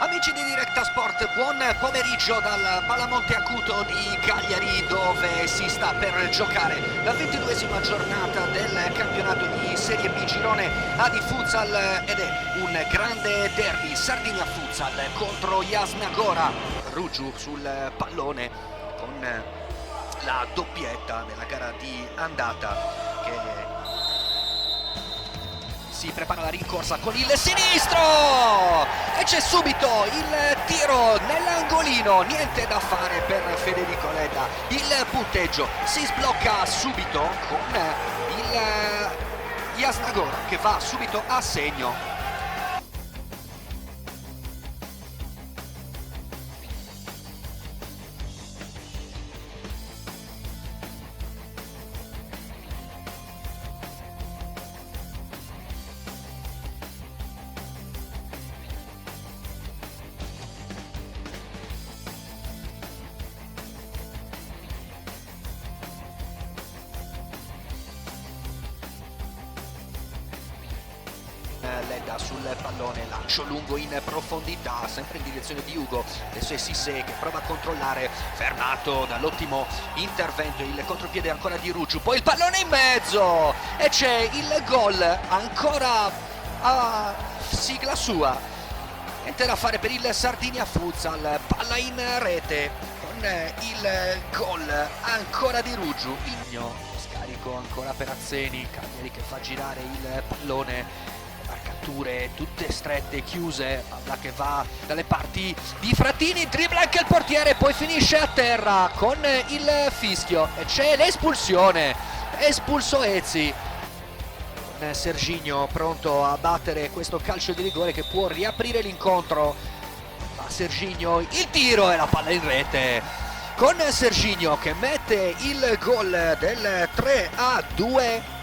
Amici di Directa Sport, buon pomeriggio dal Palamonte Acuto di Cagliari, dove si sta per giocare la 22esima giornata del campionato di Serie B Girone A di Futsal, ed è un grande derby Sardinia Futsal contro Jasnagora. Rugiu sul pallone con la doppietta nella gara di andata, che si prepara la rincorsa con il sinistro e c'è subito il tiro nell'angolino, niente da fare per Federico Leda. Il punteggio si sblocca subito con il Jasnagora che va subito a segno. Leda sul pallone, lancio lungo in profondità, sempre in direzione di Ugo. Adesso è Sissé che prova a controllare, fermato dall'ottimo intervento, il contropiede ancora di Rugiu, poi il pallone in mezzo e c'è il gol ancora a sigla sua. Niente da fare per il Sardinia Futsal, palla in rete con il gol ancora di Rugiu. Scarico ancora per Azzeni, Cagliari che fa girare il pallone, marcature tutte strette, chiuse, palla che va dalle parti di Frattini, dribbla anche il portiere, poi finisce a terra con il fischio e c'è l'espulsione, espulso Ezzi. Serginho pronto a battere questo calcio di rigore che può riaprire l'incontro, ma Serginho, il tiro e la palla in rete con Serginho che mette il gol del 3-2.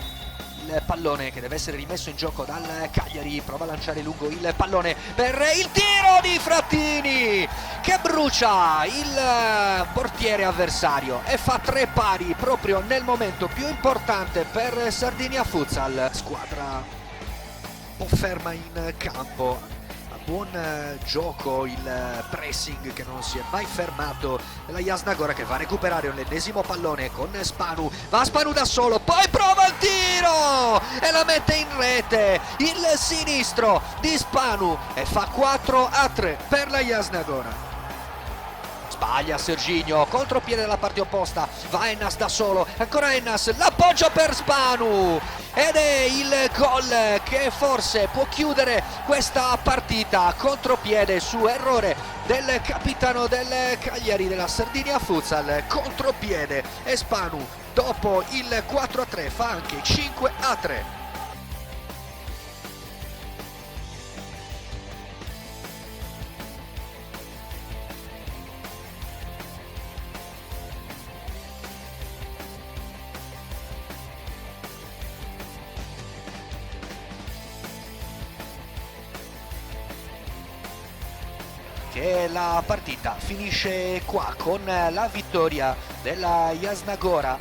Il pallone che deve essere rimesso in gioco dal Cagliari, prova a lanciare lungo il pallone per il tiro di Frattini che brucia il portiere avversario e fa 3 pari proprio nel momento più importante per Sardinia Futsal. Squadra un po' ferma in campo, buon gioco, il pressing che non si è mai fermato della Jasnagora, che va a recuperare l'ennesimo pallone con Spanu, va Spanu da solo, poi prova il tiro e la mette in rete, il sinistro di Spanu, e fa 4-3 per la Jasnagora. Sbaglia Serginho, contropiede dalla parte opposta, va Ennas da solo, ancora Ennas, l'appoggio per Spanu ed è il gol che forse può chiudere questa partita. Contropiede su errore del capitano del Cagliari, della Sardinia Futsal, contropiede, e Spanu dopo il 4-3 fa anche 5-3. Che la partita finisce qua con la vittoria della Jasnagora